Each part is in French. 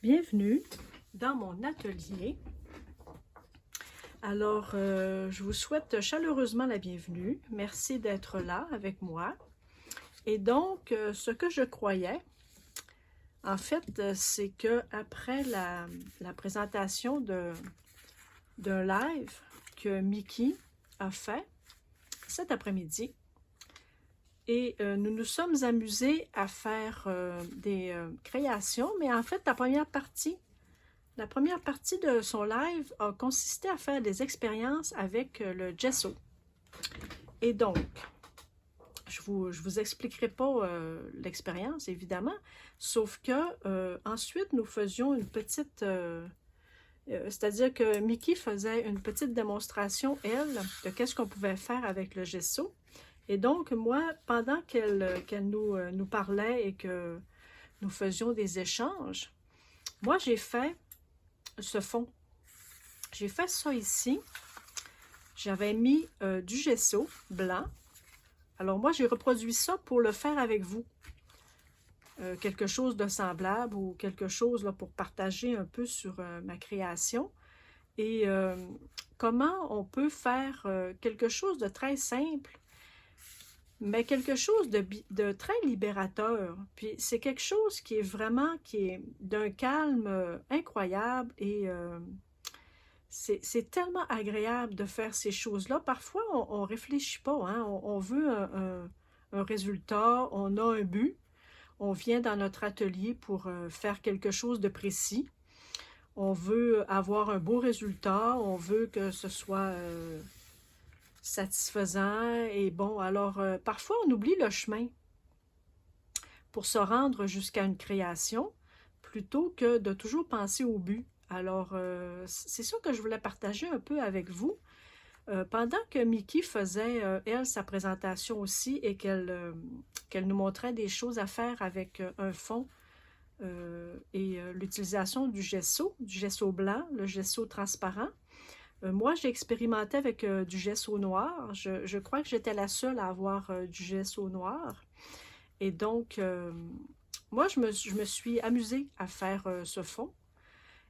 Bienvenue dans mon atelier. Alors, je vous souhaite chaleureusement la bienvenue. Merci d'être là avec moi. Et donc, ce que je croyais, en fait, c'est que après la présentation d'un live que Mickey a fait cet après-midi, et nous nous sommes amusés à faire des créations, mais en fait, la première partie de son live a consisté à faire des expériences avec le gesso. Et donc, je vous expliquerai pas l'expérience, évidemment, sauf que ensuite, nous faisions une petite... c'est-à-dire que Mickey faisait une petite démonstration, elle, de qu'est-ce qu'on pouvait faire avec le gesso. Et donc, moi, pendant qu'elle nous parlait et que nous faisions des échanges, moi, j'ai fait ce fond. J'ai fait ça ici. J'avais mis du gesso blanc. Alors, moi, j'ai reproduit ça pour le faire avec vous. Quelque chose de semblable ou quelque chose là, pour partager un peu sur ma création. Et comment on peut faire quelque chose de très simple, mais quelque chose de très libérateur. Puis c'est quelque chose qui est vraiment, qui est d'un calme incroyable et c'est tellement agréable de faire ces choses-là. Parfois, on ne réfléchit pas, hein? On veut un résultat, on a un but, on vient dans notre atelier pour faire quelque chose de précis. On veut avoir un beau résultat, on veut que ce soit satisfaisant et bon. Alors, parfois, on oublie le chemin pour se rendre jusqu'à une création plutôt que de toujours penser au but. Alors, c'est ça que je voulais partager un peu avec vous. Pendant que Mickey faisait, elle, sa présentation aussi et qu'elle nous montrait des choses à faire avec un fond et l'utilisation du gesso blanc, le gesso transparent. Moi, j'ai expérimenté avec du gesso noir. Je crois que j'étais la seule à avoir du gesso noir. Et donc, moi, je me suis amusée à faire ce fond.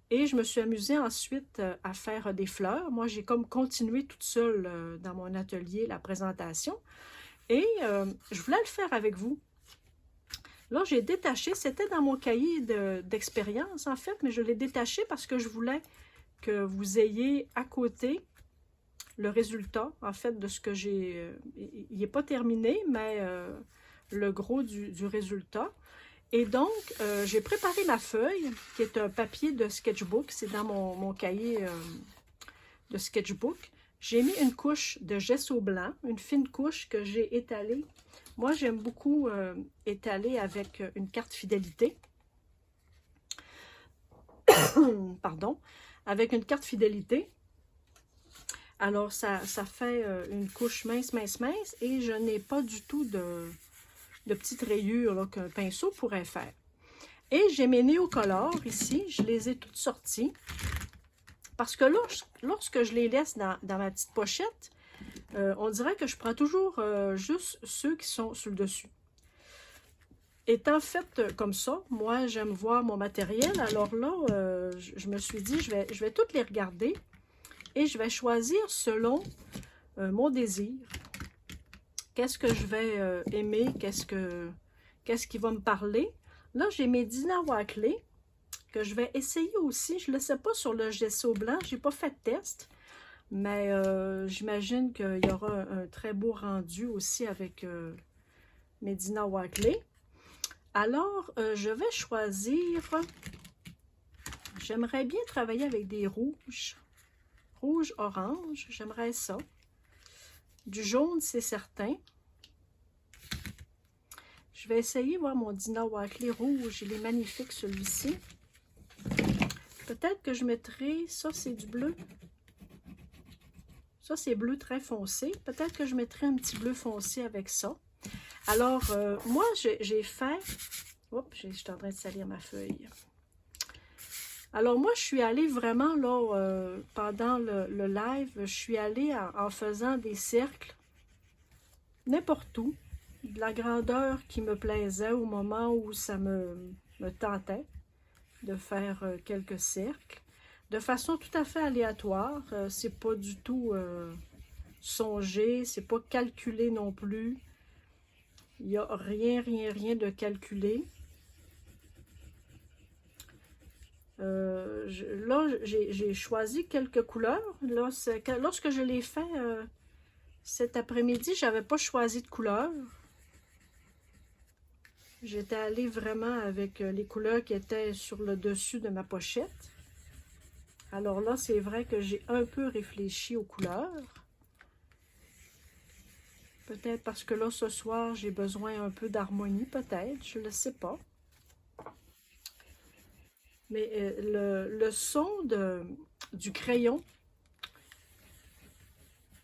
Et je me suis amusée ensuite à faire des fleurs. Moi, j'ai comme continué toute seule dans mon atelier la présentation. Et je voulais le faire avec vous. Là, j'ai détaché, c'était dans mon cahier d'expérience en fait, mais je l'ai détaché parce que je voulais que vous ayez à côté le résultat, en fait, de ce que j'ai... il n'est pas terminé, mais le gros du résultat. Et donc, j'ai préparé ma feuille, qui est un papier de sketchbook. C'est dans mon cahier de sketchbook. J'ai mis une couche de gesso blanc, une fine couche que j'ai étalée. Moi, j'aime beaucoup étaler avec une carte fidélité. Pardon. Avec une carte fidélité. Alors, ça fait une couche mince, mince, mince. Et je n'ai pas du tout de petites rayures qu'un pinceau pourrait faire. Et j'ai mes néocolores ici. Je les ai toutes sorties. Parce que lorsque je les laisse dans ma petite pochette, on dirait que je prends toujours juste ceux qui sont sur le dessus. Étant faite comme ça, moi, j'aime voir mon matériel. Alors là, je me suis dit, je vais toutes les regarder et je vais choisir selon mon désir. Qu'est-ce que je vais aimer? Qu'est-ce qui va me parler? Là, j'ai mes Dina Wackley que je vais essayer aussi. Je ne le sais pas sur le gesso blanc. Je n'ai pas fait de test. Mais j'imagine qu'il y aura un très beau rendu aussi avec mes Dina Wackley. Alors, je vais choisir... J'aimerais bien travailler avec des rouges. Rouge-orange, j'aimerais ça. Du jaune, c'est certain. Je vais essayer de voir mon Dina Wackley rouge. Il est magnifique, celui-ci. Peut-être que je mettrai... Ça, c'est du bleu. Ça, c'est bleu très foncé. Peut-être que je mettrai un petit bleu foncé avec ça. Alors, moi, j'ai fait... Oups, je suis en train de salir ma feuille. Alors, moi, je suis allée vraiment, là, pendant le live, je suis allée en faisant des cercles n'importe où, de la grandeur qui me plaisait au moment où ça me tentait. de faire quelques cercles, de façon tout à fait aléatoire. C'est pas du tout songé, c'est pas calculé non plus. Il n'y a rien de calculé. Là, j'ai choisi quelques couleurs. Là, lorsque je l'ai fait cet après-midi, j'avais pas choisi de couleur. J'étais allée vraiment avec les couleurs qui étaient sur le dessus de ma pochette. Alors là, c'est vrai que j'ai un peu réfléchi aux couleurs. Peut-être parce que là, ce soir, j'ai besoin un peu d'harmonie, peut-être, je ne le sais pas. Mais le son du crayon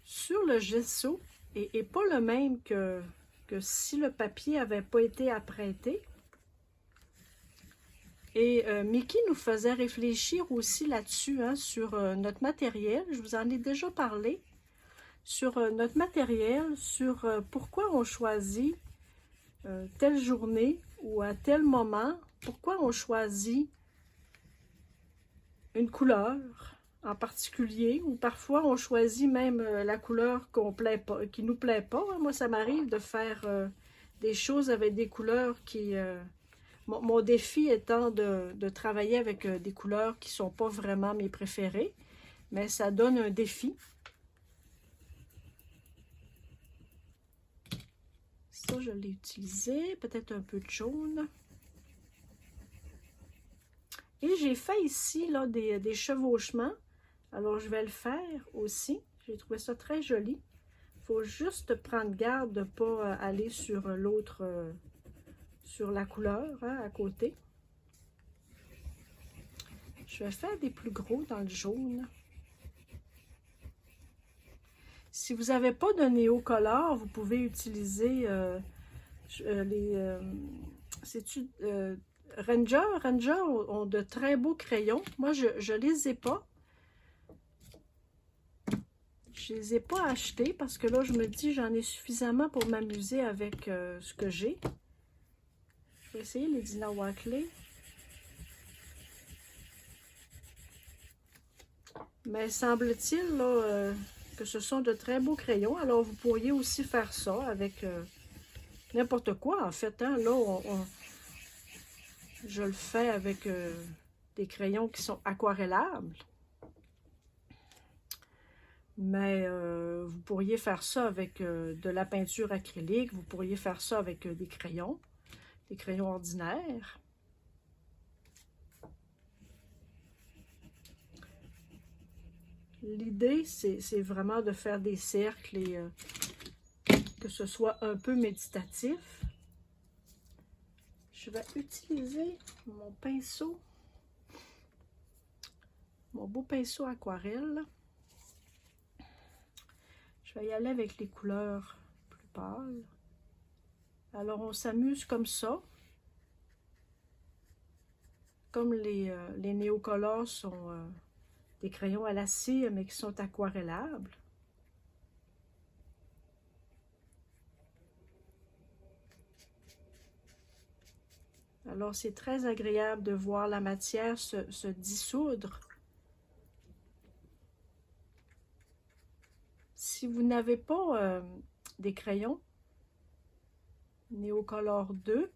sur le gesso est pas le même que si le papier n'avait pas été apprêté. Et Mickey nous faisait réfléchir aussi là-dessus, hein, sur notre matériel. Je vous en ai déjà parlé. Sur notre matériel, sur pourquoi on choisit telle journée ou à tel moment, pourquoi on choisit une couleur en particulier, ou parfois on choisit même la couleur qui nous plaît pas. Moi, ça m'arrive de faire des choses avec des couleurs qui... mon défi étant de travailler avec des couleurs qui ne sont pas vraiment mes préférées, mais ça donne un défi. Ça, je l'ai utilisé, peut-être un peu de jaune. Et j'ai fait ici là, des chevauchements. Alors, je vais le faire aussi. J'ai trouvé ça très joli. Il faut juste prendre garde de ne pas aller sur l'autre, sur la couleur, hein, à côté. Je vais faire des plus gros dans le jaune. Si vous n'avez pas de néocolore, vous pouvez utiliser Ranger. Ranger ont de très beaux crayons. Moi, je ne les ai pas. Je ne les ai pas achetés parce que là, je me dis j'en ai suffisamment pour m'amuser avec ce que j'ai. Je vais essayer les Dina Wakley. Mais semble-t-il que ce sont de très beaux crayons. Alors, vous pourriez aussi faire ça avec n'importe quoi, en fait. Hein. Là, je le fais avec des crayons qui sont aquarellables. Mais vous pourriez faire ça avec de la peinture acrylique. Vous pourriez faire ça avec des crayons ordinaires. L'idée, c'est vraiment de faire des cercles et que ce soit un peu méditatif. Je vais utiliser mon pinceau, mon beau pinceau aquarelle. Je vais y aller avec les couleurs plus pâles. Alors, on s'amuse comme ça. Comme les néocolores sont des crayons à la cire, mais qui sont aquarellables. Alors, c'est très agréable de voir la matière se dissoudre. Si vous n'avez pas des crayons Néocolor 2,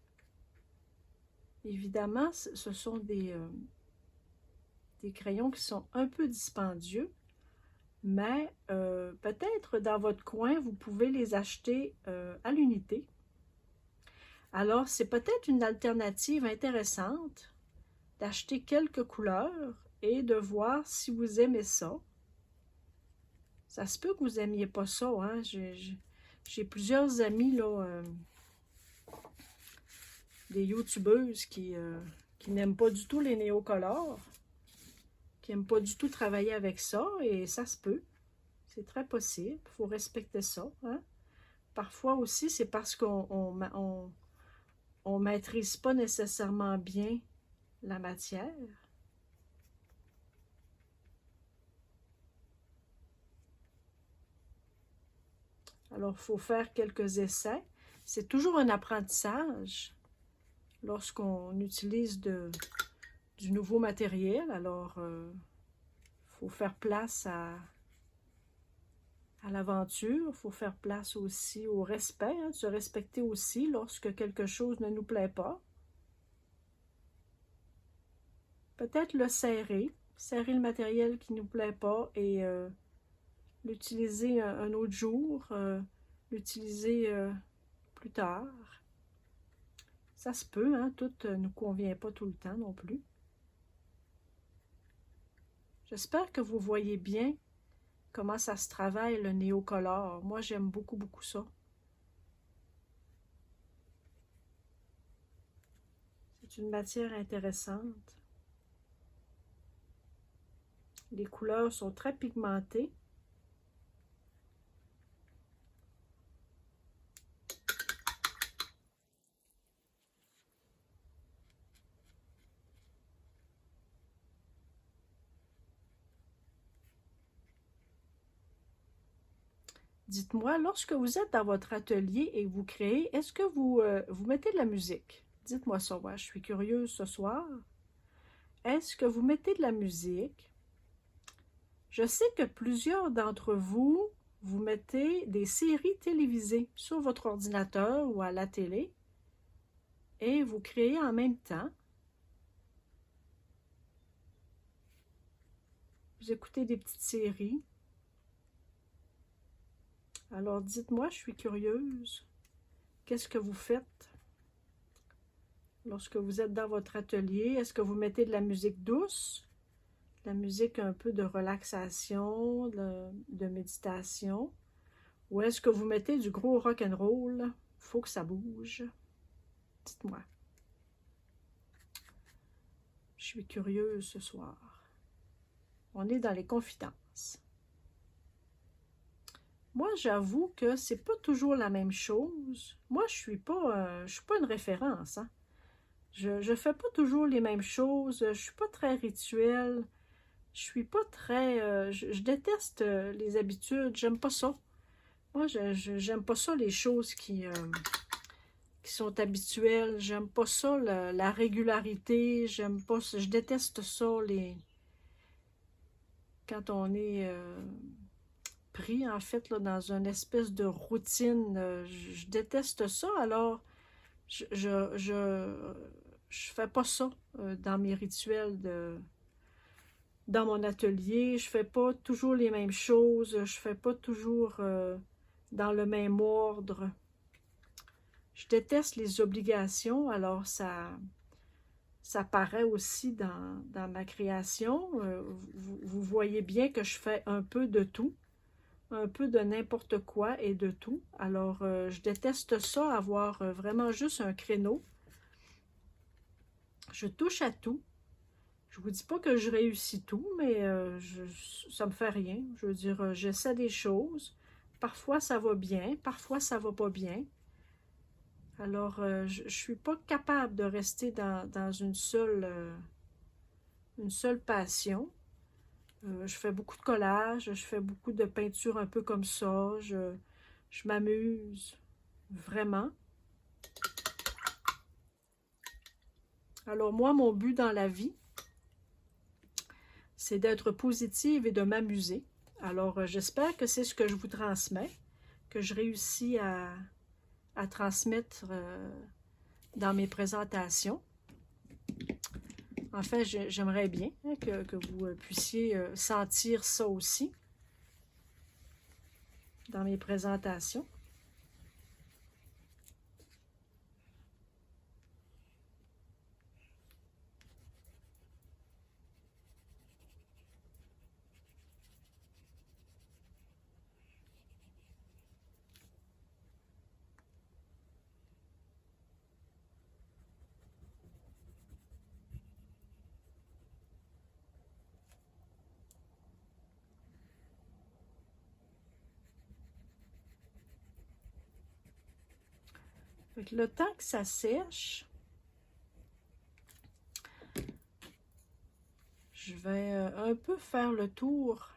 évidemment, ce sont des crayons qui sont un peu dispendieux, mais peut-être dans votre coin, vous pouvez les acheter à l'unité. Alors, c'est peut-être une alternative intéressante d'acheter quelques couleurs et de voir si vous aimez ça. Ça se peut que vous n'aimiez pas ça, hein? J'ai plusieurs amis, là, des youtubeuses qui n'aiment pas du tout les néocolores, qui n'aiment pas du tout travailler avec ça, et ça se peut. C'est très possible, il faut respecter ça, hein? Parfois aussi, c'est parce qu'on ne maîtrise pas nécessairement bien la matière. Alors, il faut faire quelques essais. C'est toujours un apprentissage lorsqu'on utilise de du nouveau matériel. Alors, faut faire place à l'aventure, il faut faire place aussi au respect, hein, se respecter aussi lorsque quelque chose ne nous plaît pas. Peut-être le serrer le matériel qui ne nous plaît pas et l'utiliser un autre jour, l'utiliser plus tard. Ça se peut, hein, tout ne nous convient pas tout le temps non plus. J'espère que vous voyez bien comment ça se travaille le néocolore. Moi, j'aime beaucoup, beaucoup ça. C'est une matière intéressante. Les couleurs sont très pigmentées. Dites-moi, lorsque vous êtes dans votre atelier et vous créez, est-ce que vous mettez de la musique? Dites-moi ça, ouais, je suis curieuse ce soir. Est-ce que vous mettez de la musique? Je sais que plusieurs d'entre vous, vous mettez des séries télévisées sur votre ordinateur ou à la télé et vous créez en même temps. Vous écoutez des petites séries. Alors dites-moi, je suis curieuse. Qu'est-ce que vous faites lorsque vous êtes dans votre atelier? Est-ce que vous mettez de la musique douce? De la musique un peu de relaxation, de méditation? Ou est-ce que vous mettez du gros rock and roll? Faut que ça bouge. Dites-moi. Je suis curieuse ce soir. On est dans les confidences. Moi, j'avoue que c'est pas toujours la même chose. Moi, je suis pas une référence, hein. Je fais pas toujours les mêmes choses. Je suis pas très rituelle. Je suis pas très... je déteste les habitudes. J'aime pas ça. Moi, j'aime pas ça, les choses qui sont habituelles. J'aime pas ça, la régularité. J'aime pas ça. Je déteste ça, quand on est pris, en fait, là, dans une espèce de routine. Je déteste ça. Alors, je fais pas ça dans mes rituels dans mon atelier. Je fais pas toujours les mêmes choses. Je fais pas toujours dans le même ordre. Je déteste les obligations, alors ça paraît aussi dans ma création. Vous voyez bien que je fais un peu de tout, un peu de n'importe quoi et de tout. Alors, je déteste ça, avoir vraiment juste un créneau. Je touche à tout. Je vous dis pas que je réussis tout, mais ça me fait rien. Je veux dire, j'essaie des choses. Parfois, ça va bien. Parfois, ça va pas bien. Alors, je suis pas capable de rester dans une seule passion. Je fais beaucoup de collage. Je fais beaucoup de peinture un peu comme ça. Je m'amuse vraiment. Alors, moi, mon but dans la vie, c'est d'être positive et de m'amuser. Alors, j'espère que c'est ce que je vous transmets, que je réussis à transmettre dans mes présentations. En fait, j'aimerais bien hein, que vous puissiez sentir ça aussi dans mes présentations. Fait que le temps que ça sèche, je vais un peu faire le tour.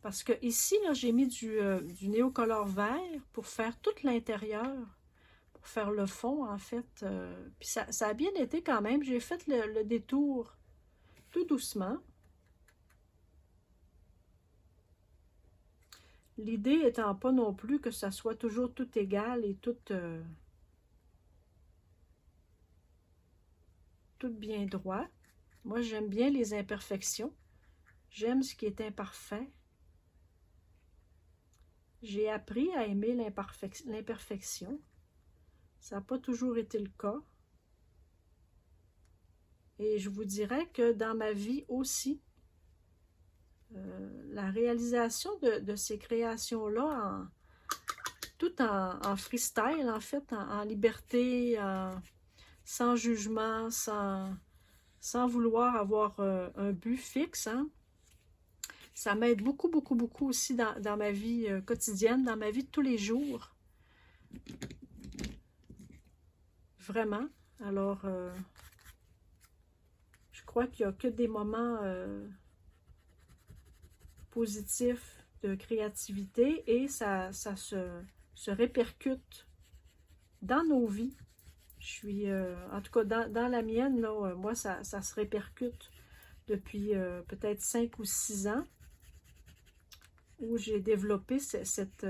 Parce que ici, j'ai mis du néocolore vert pour faire tout l'intérieur, pour faire le fond, en fait. Puis ça a bien été quand même. J'ai fait le détour tout doucement. L'idée étant pas non plus que ça soit toujours tout égal et tout bien droit. Moi, j'aime bien les imperfections. J'aime ce qui est imparfait. J'ai appris à aimer l'imperfection. Ça n'a pas toujours été le cas. Et je vous dirais que dans ma vie aussi, la réalisation de ces créations-là, tout en freestyle, en fait, en liberté, sans jugement, sans vouloir avoir un but fixe, hein. Ça m'aide beaucoup, beaucoup, beaucoup aussi dans ma vie quotidienne, dans ma vie de tous les jours. Vraiment. Alors, je crois qu'il n'y a que des moments positifs de créativité et ça se répercute dans nos vies. Je suis, en tout cas, dans la mienne, là, moi, ça se répercute depuis peut-être 5 ou 6 ans où j'ai développé cette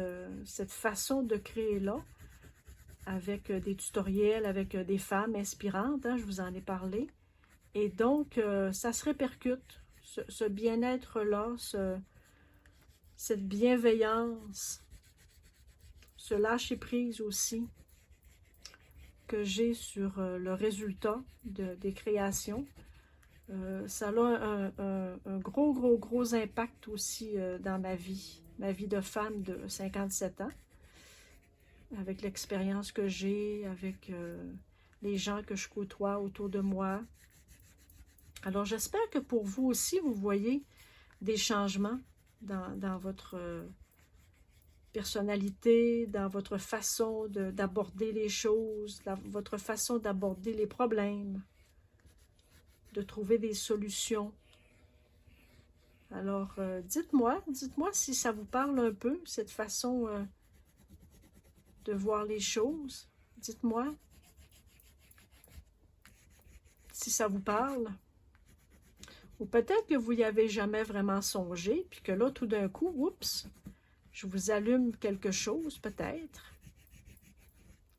façon de créer-là avec des tutoriels, avec des femmes inspirantes, hein, je vous en ai parlé. Et donc, ça se répercute, ce bien-être-là, cette bienveillance, ce lâcher-prise aussi que j'ai sur le résultat des créations. Ça a un gros, gros, gros impact aussi dans ma vie de femme de 57 ans, avec l'expérience que j'ai, avec les gens que je côtoie autour de moi. Alors, j'espère que pour vous aussi, vous voyez des changements dans votre personnalité, dans votre façon d'aborder les choses, votre façon d'aborder les problèmes, de trouver des solutions. Alors, dites-moi si ça vous parle un peu, cette façon de voir les choses. Dites-moi si ça vous parle. Ou peut-être que vous n'y avez jamais vraiment songé, puis que là, tout d'un coup, oups, je vous allume quelque chose, peut-être.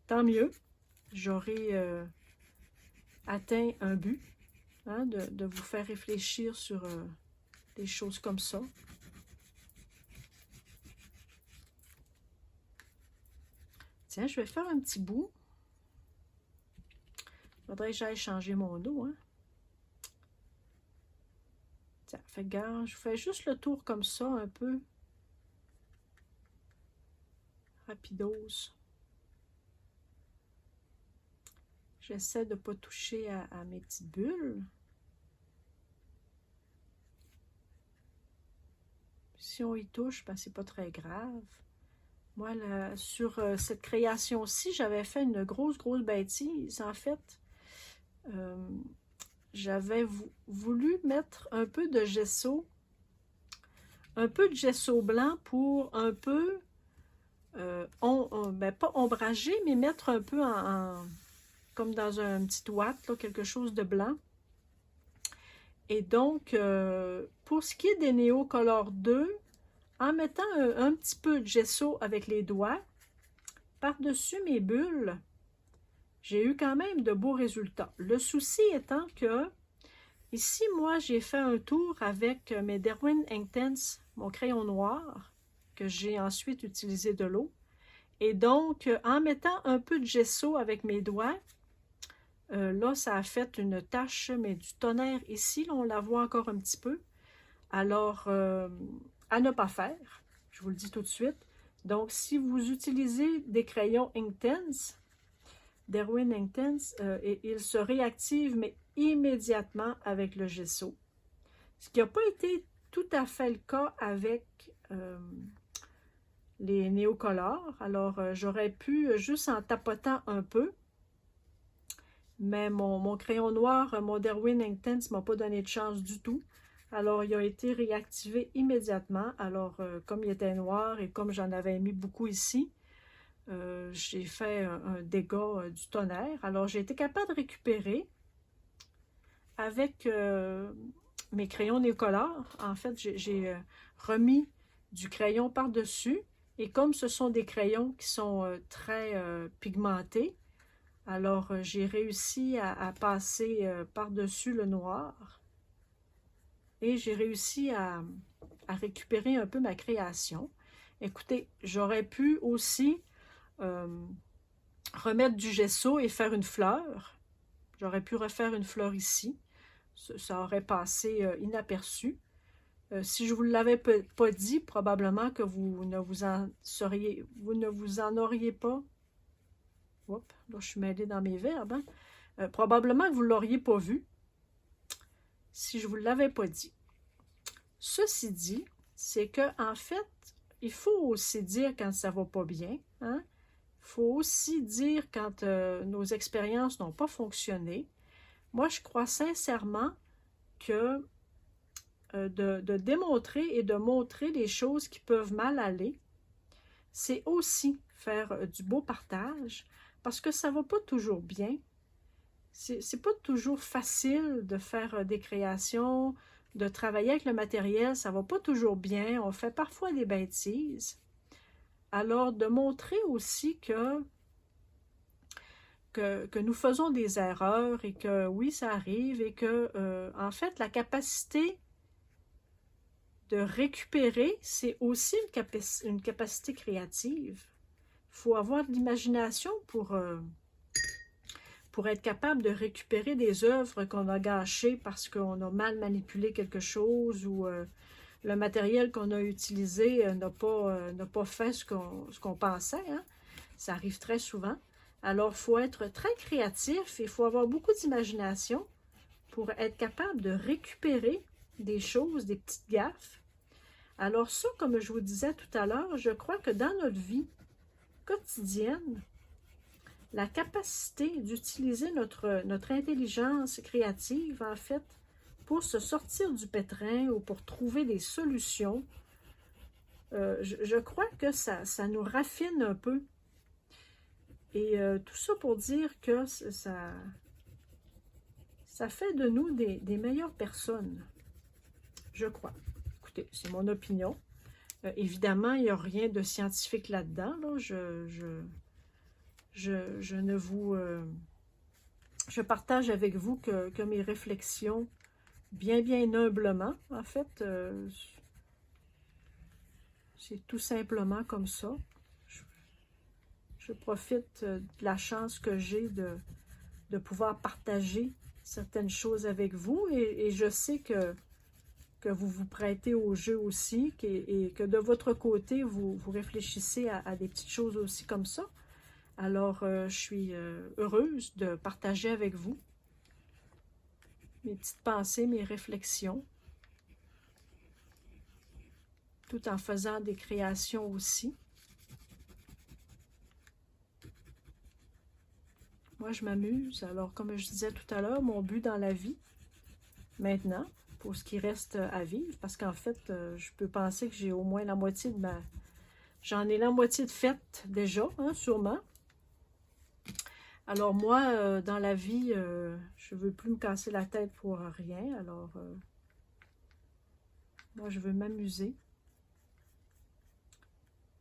Tant mieux, j'aurai atteint un but, hein, de vous faire réfléchir sur des choses comme ça. Tiens, je vais faire un petit bout. Il faudrait que j'aille changer mon eau, hein. Tiens, fait gare, je fais juste le tour comme ça, un peu rapidos. J'essaie de ne pas toucher à mes petites bulles. Si on y touche, ben, c'est pas très grave. Moi, sur cette création-ci, j'avais fait une grosse, grosse bêtise. En fait, j'avais voulu mettre un peu de gesso blanc pour un peu, ben, pas ombrager, mais mettre un peu comme dans un petit ouate, là, quelque chose de blanc. Et donc, pour ce qui est des Neocolor 2, en mettant un petit peu de gesso avec les doigts, par-dessus mes bulles, j'ai eu quand même de beaux résultats. Le souci étant que, ici, moi, j'ai fait un tour avec mes Derwent Inktense, mon crayon noir, que j'ai ensuite utilisé de l'eau. Et donc, en mettant un peu de gesso avec mes doigts, là, ça a fait une tache, mais du tonnerre ici. Là, on la voit encore un petit peu. Alors, à ne pas faire, je vous le dis tout de suite. Donc, si vous utilisez des crayons Inktense, Derwent Inktense, ils se réactivent, mais immédiatement avec le gesso. Ce qui n'a pas été tout à fait le cas avec les Neocolor. Alors, j'aurais pu, juste en tapotant un peu, mais mon crayon noir, mon Derwent Inktense ne m'a pas donné de chance du tout. Alors, il a été réactivé immédiatement. Alors, comme il était noir et comme j'en avais mis beaucoup ici, j'ai fait un dégât du tonnerre. Alors, j'ai été capable de récupérer avec mes crayons Néocolor. En fait, j'ai remis du crayon par-dessus. Et comme ce sont des crayons qui sont très pigmentés, alors j'ai réussi à passer par-dessus le noir. Et j'ai réussi à récupérer un peu ma création. Écoutez, j'aurais pu aussi remettre du gesso et faire une fleur. J'aurais pu refaire une fleur ici. Ça aurait passé inaperçu. Si je ne vous l'avais pas dit, probablement que vous ne vous en auriez pas. Oups, là, je suis mêlée dans mes verbes. Hein? Probablement que vous ne l'auriez pas vu si je ne vous l'avais pas dit. Ceci dit, c'est que en fait, il faut aussi dire quand ça ne va pas bien. Hein? Il faut aussi dire quand nos expériences n'ont pas fonctionné. Moi, je crois sincèrement que de démontrer et de montrer les choses qui peuvent mal aller, c'est aussi faire du beau partage, parce que ça ne va pas toujours bien. C'est pas toujours facile de faire des créations, de travailler avec le matériel, ça ne va pas toujours bien, on fait parfois des bêtises. Alors, de montrer aussi que nous faisons des erreurs et que oui, ça arrive et que, en fait, la capacité de récupérer, c'est aussi une capacité créative. Il faut avoir de l'imagination pour être capable de récupérer des œuvres qu'on a gâchées parce qu'on a mal manipulé quelque chose ou le matériel qu'on a utilisé n'a pas fait ce qu'on pensait. Hein? Ça arrive très souvent. Alors, il faut être très créatif, il faut avoir beaucoup d'imagination pour être capable de récupérer des choses, des petites gaffes. Alors ça, comme je vous disais tout à l'heure, je crois que dans notre vie quotidienne, la capacité d'utiliser notre intelligence créative, en fait, pour se sortir du pétrin ou pour trouver des solutions, je crois que ça nous raffine un peu. Et tout ça pour dire que ça fait de nous des meilleures personnes, je crois. Écoutez, c'est mon opinion. Évidemment, il n'y a rien de scientifique là-dedans. Là. Je ne vous... je partage avec vous que mes réflexions, bien humblement, en fait, c'est tout simplement comme ça. Je profite de la chance que j'ai de pouvoir partager certaines choses avec vous et je sais que vous vous prêtez au jeu aussi et que de votre côté, vous réfléchissez à des petites choses aussi comme ça. Alors, je suis heureuse de partager avec vous mes petites pensées, mes réflexions, tout en faisant des créations aussi. Moi, je m'amuse. Alors, comme je disais tout à l'heure, mon but dans la vie, maintenant, pour ce qui reste à vivre, parce qu'en fait, je peux penser que j'ai au moins la moitié de ma... J'en ai la moitié de faite déjà, hein, sûrement. Alors moi, dans la vie, je ne veux plus me casser la tête pour rien. Alors, moi, je veux m'amuser.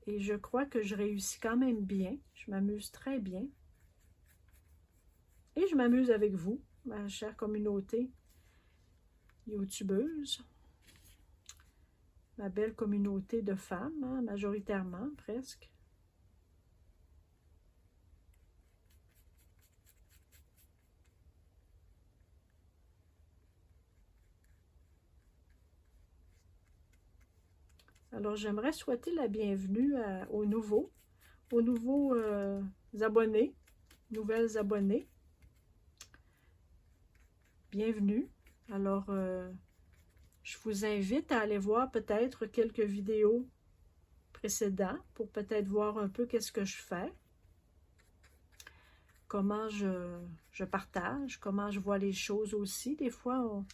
Et je crois que je réussis quand même bien. Je m'amuse très bien. Et je m'amuse avec vous, ma chère communauté youtubeuse. Ma belle communauté de femmes, hein, majoritairement, presque. Alors, j'aimerais souhaiter la bienvenue aux nouveaux abonnés, nouvelles abonnées. Bienvenue. Alors, je vous invite à aller voir peut-être quelques vidéos précédentes pour peut-être voir un peu qu'est-ce que je fais, comment je partage, comment je vois les choses aussi. Des fois,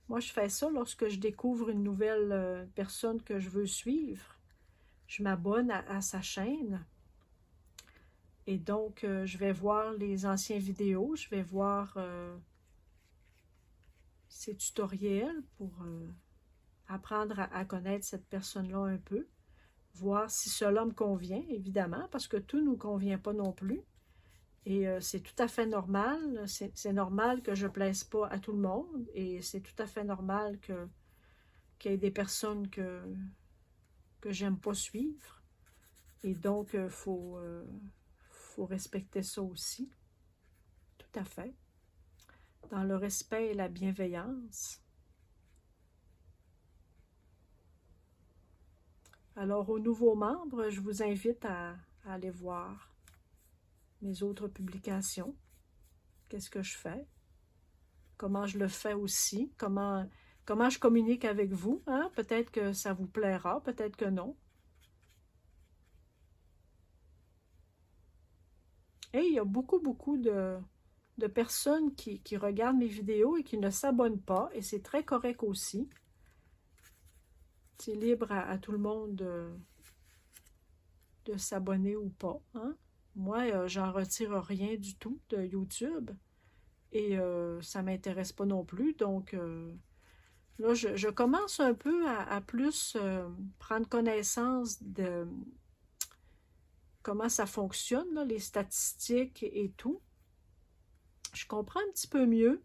moi, je fais ça lorsque je découvre une nouvelle personne que je veux suivre. Je m'abonne à sa chaîne. Et donc, je vais voir les anciennes vidéos, je vais voir ces tutoriels pour apprendre à connaître cette personne-là un peu, voir si cela me convient, évidemment, parce que tout ne nous convient pas non plus. Et c'est tout à fait normal, c'est normal que je ne plaise pas à tout le monde, et c'est tout à fait normal qu'il y ait des personnes que j'aime pas suivre. Et donc, il faut respecter ça aussi, tout à fait, dans le respect et la bienveillance. Alors, aux nouveaux membres, je vous invite à aller voir mes autres publications. Qu'est-ce que je fais? Comment je le fais aussi? Comment je communique avec vous? Hein? Peut-être que ça vous plaira, peut-être que non. Et il y a beaucoup de personnes qui regardent mes vidéos et qui ne s'abonnent pas, et c'est très correct aussi. C'est libre à tout le monde de s'abonner ou pas. Hein? Moi, j'en retire rien du tout de YouTube, et ça ne m'intéresse pas non plus. Donc, là, je commence un peu à plus prendre connaissance de comment ça fonctionne, là, les statistiques et tout. Je comprends un petit peu mieux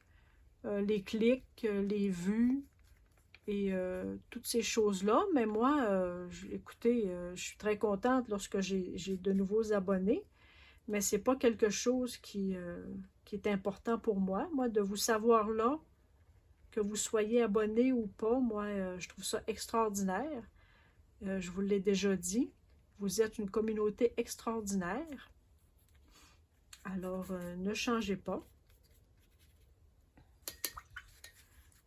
les clics, les vues et toutes ces choses-là. Mais moi, écoutez, je suis très contente lorsque j'ai de nouveaux abonnés, mais ce n'est pas quelque chose qui est important pour moi. Moi, de vous savoir là, que vous soyez abonné ou pas, moi, je trouve ça extraordinaire. Je vous l'ai déjà dit. Vous êtes une communauté extraordinaire. Alors, ne changez pas.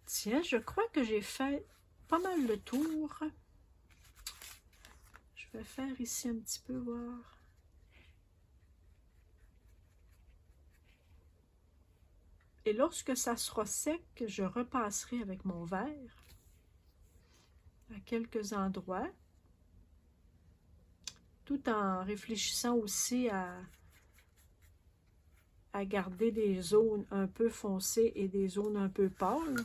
Tiens, je crois que j'ai fait pas mal le tour. Je vais faire ici un petit peu, voir. Et lorsque ça sera sec, je repasserai avec mon verre à quelques endroits, tout en réfléchissant aussi à garder des zones un peu foncées et des zones un peu pâles.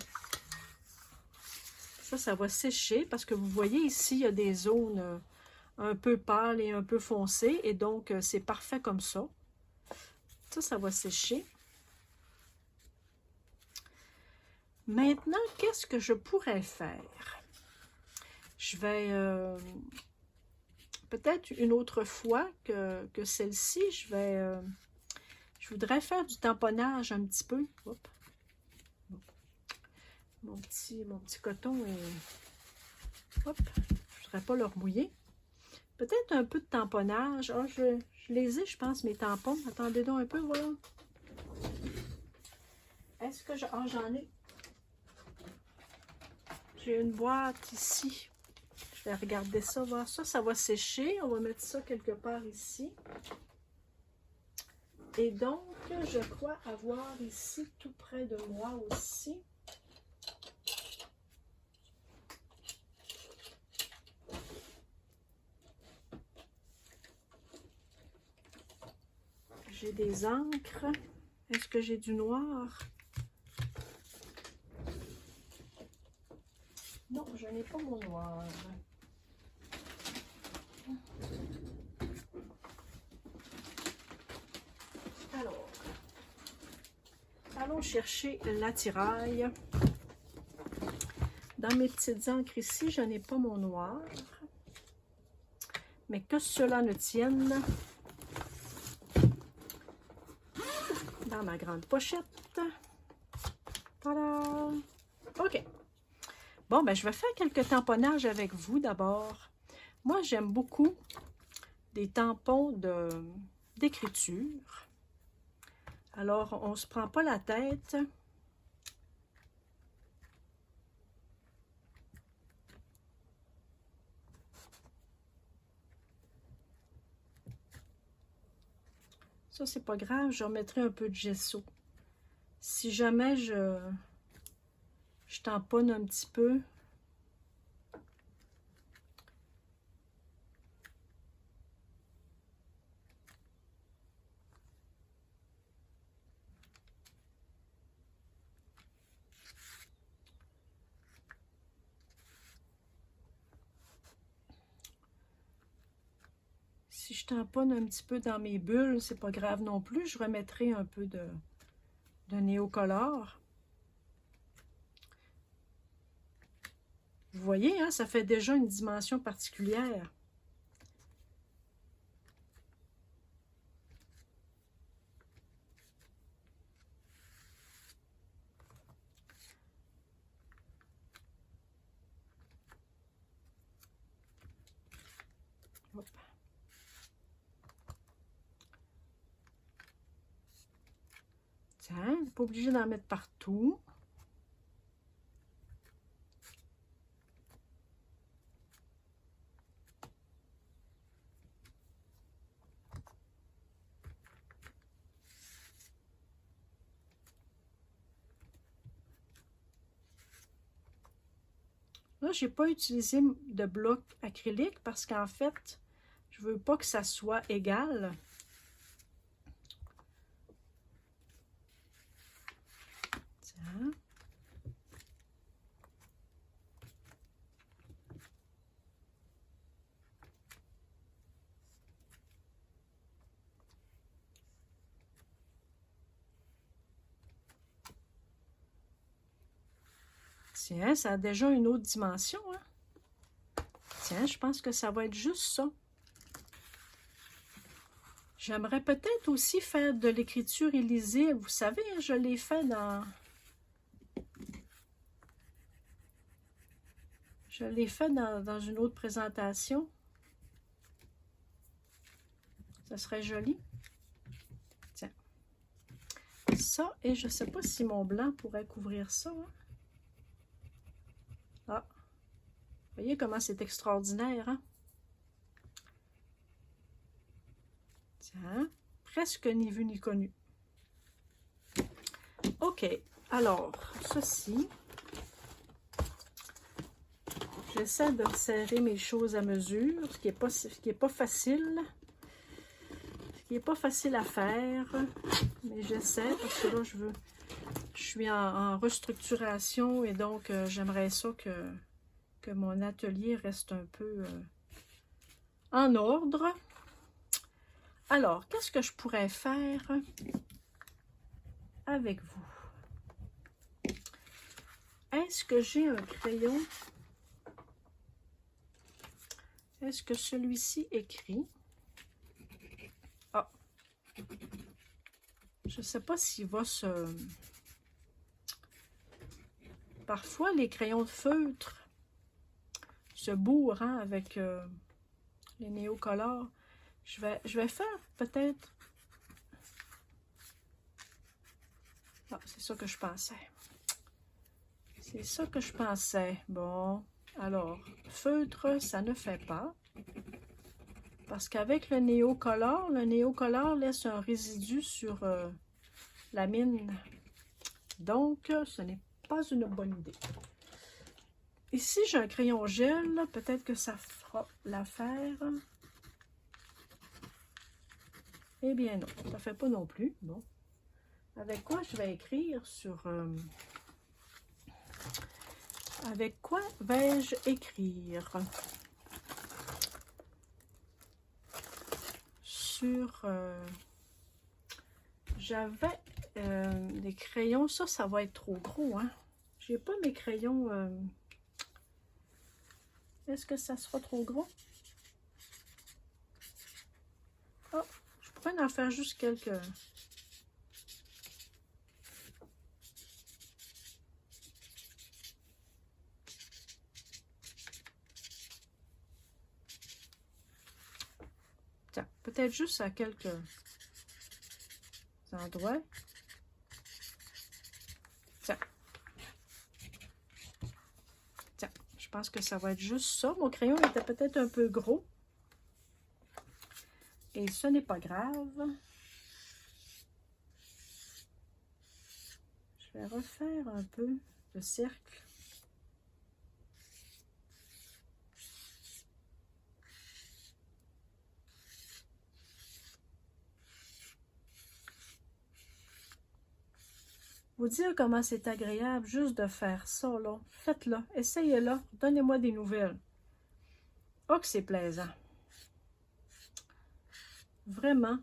Ça va sécher parce que vous voyez ici, il y a des zones un peu pâles et un peu foncées, et donc c'est parfait comme ça. Ça va sécher. Maintenant, qu'est-ce que je pourrais faire? Je vais, peut-être une autre fois que celle-ci, je voudrais faire du tamponnage un petit peu. Hop. Mon petit coton est... Hop, je ne voudrais pas le remouiller. Peut-être un peu de tamponnage. Ah, je les ai, je pense, mes tampons. Attendez donc un peu, voilà. Est-ce que je... Ah, j'en ai. J'ai une boîte ici. Je vais regarder ça, voir ça. Ça va sécher. On va mettre ça quelque part ici. Et donc, je crois avoir ici, tout près de moi aussi, j'ai des encres. Est-ce que j'ai du noir? Non, je n'ai pas mon noir. Alors, allons chercher l'attirail. Dans mes petites encres ici, je n'ai pas mon noir. Mais que cela ne tienne, dans ma grande pochette. Voilà. OK. Bon, ben, je vais faire quelques tamponnages avec vous d'abord. Moi, j'aime beaucoup des tampons d'écriture. Alors, on ne se prend pas la tête. Ça, c'est pas grave, je remettrai un peu de gesso. Si jamais je tamponne un petit peu, Si je tamponne un petit peu dans mes bulles, c'est pas grave non plus. Je remettrai un peu de Néocolor. Vous voyez, hein, ça fait déjà une dimension particulière. Hop. Tiens, pas obligé d'en mettre partout. Là, je n'ai pas utilisé de bloc acrylique parce qu'en fait, je ne veux pas que ça soit égal. Tiens. Tiens, ça a déjà une autre dimension, hein? Tiens, je pense que ça va être juste ça. J'aimerais peut-être aussi faire de l'écriture illisible. Vous savez, je l'ai fait dans... Je l'ai fait dans une autre présentation. Ça serait joli. Tiens. Ça, et je ne sais pas si mon blanc pourrait couvrir ça, hein? Ah, vous voyez comment c'est extraordinaire, hein? Tiens, presque ni vu ni connu. OK, alors, ceci, j'essaie de serrer mes choses à mesure, ce qui est pas facile. Ce qui n'est pas facile à faire, mais j'essaie parce que là, je suis en restructuration et donc j'aimerais ça que mon atelier reste un peu en ordre. Alors, qu'est-ce que je pourrais faire avec vous? Est-ce que j'ai un crayon? Est-ce que celui-ci écrit? Ah! Je ne sais pas s'il va se... Parfois, les crayons de feutre se bourrent, hein, avec les Néocolor. Je vais faire peut-être... Ah, c'est ça que je pensais. C'est ça que je pensais. Bon, alors, feutre, ça ne fait pas. Parce qu'avec le Néocolor laisse un résidu sur la mine. Donc, ce n'est pas une bonne idée. Ici, j'ai un crayon gel. Peut-être que ça fera l'affaire. Eh bien non, ça ne fait pas non plus. Bon. Avec quoi je vais écrire sur... avec quoi vais-je écrire? Sur... j'avais des crayons. Ça va être trop gros, hein? J'ai pas mes crayons... Est-ce que ça sera trop gros? Oh, je pourrais en faire juste quelques... Tiens, peut-être juste à quelques endroits. Tiens. Tiens, je pense que ça va être juste ça. Mon crayon était peut-être un peu gros. Et ce n'est pas grave. Je vais refaire un peu le cercle. Vous dire comment c'est agréable juste de faire ça, là. Faites-le, essayez-le, donnez-moi des nouvelles. Oh, que c'est plaisant. Vraiment.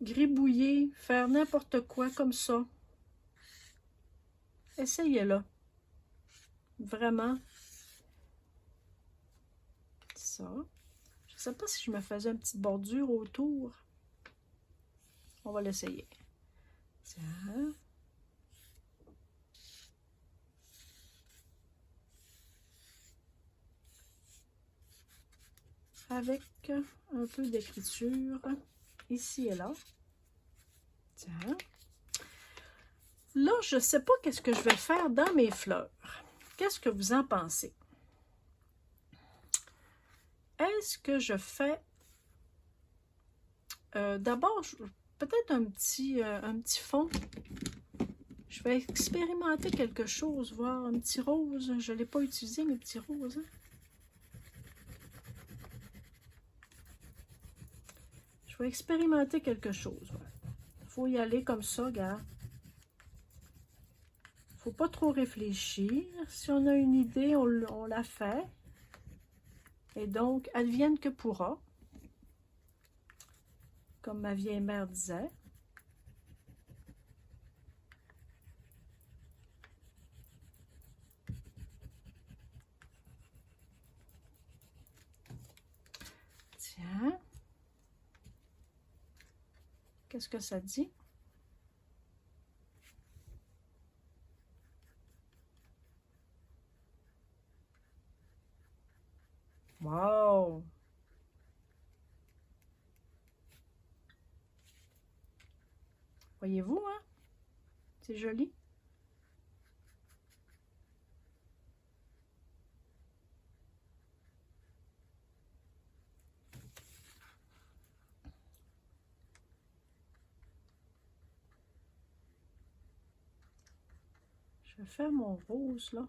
Gribouiller, faire n'importe quoi comme ça. Essayez-le. Vraiment. Ça. Je ne sais pas si je me faisais une petite bordure autour. On va l'essayer. Tiens. Avec un peu d'écriture ici et là. Tiens. Là, je ne sais pas qu'est-ce que je vais faire dans mes fleurs. Qu'est-ce que vous en pensez? Est-ce que je fais... d'abord, peut-être un petit fond. Je vais expérimenter quelque chose, voir un petit rose. Je ne l'ai pas utilisé, mes petits roses. Hein? Je vais expérimenter quelque chose. Il faut y aller comme ça, regarde. Il ne faut pas trop réfléchir. Si on a une idée, on la fait. Et donc, advienne que pourra. Comme ma vieille mère disait. Tiens. Qu'est-ce que ça dit? Wow! Voyez-vous, hein? C'est joli. Je vais faire mon rose, là.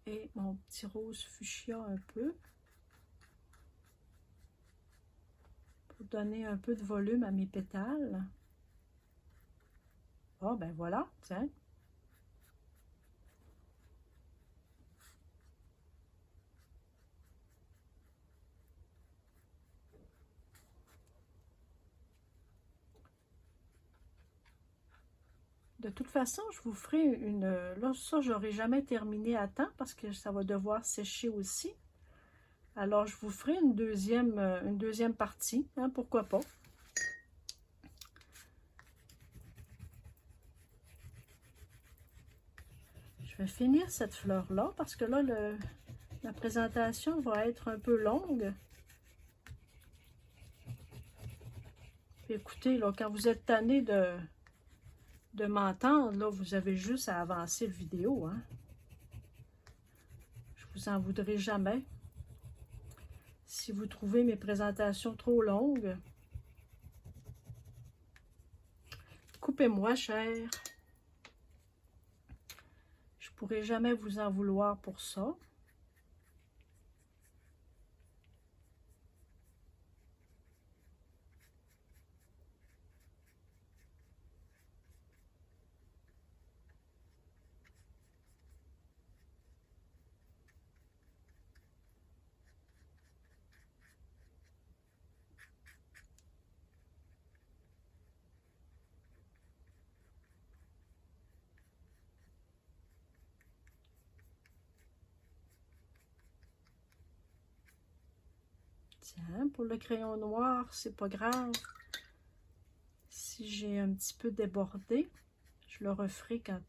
Et mon petit rose fuchsia un peu. Pour donner un peu de volume à mes pétales. Oh, ben voilà, tiens. De toute façon, je vous ferai une... Là, ça, je n'aurai jamais terminé à temps parce que ça va devoir sécher aussi. Alors, je vous ferai une deuxième partie, hein, pourquoi pas. Je vais finir cette fleur-là parce que là, la présentation va être un peu longue. Puis écoutez, là, quand vous êtes tanné de m'entendre, là, vous avez juste à avancer la vidéo, hein. Je vous en voudrais jamais. Si vous trouvez mes présentations trop longues, coupez-moi, cher. Je pourrai jamais vous en vouloir pour ça. Tiens, pour le crayon noir, c'est pas grave. Si j'ai un petit peu débordé, je le referai quand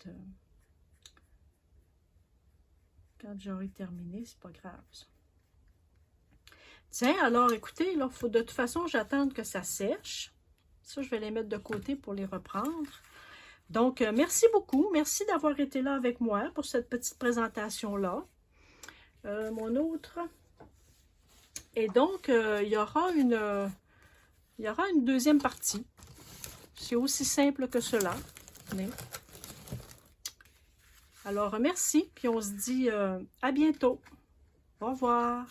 j'aurai terminé, c'est pas grave ça. Tiens, alors écoutez, là, faut de toute façon, j'attends que ça sèche. Ça, je vais les mettre de côté pour les reprendre. Donc, merci beaucoup. Merci d'avoir été là avec moi pour cette petite présentation-là. Mon autre... Et donc, il y aura une deuxième partie. C'est aussi simple que cela. Mais... Alors, merci. Puis on se dit à bientôt. Au revoir.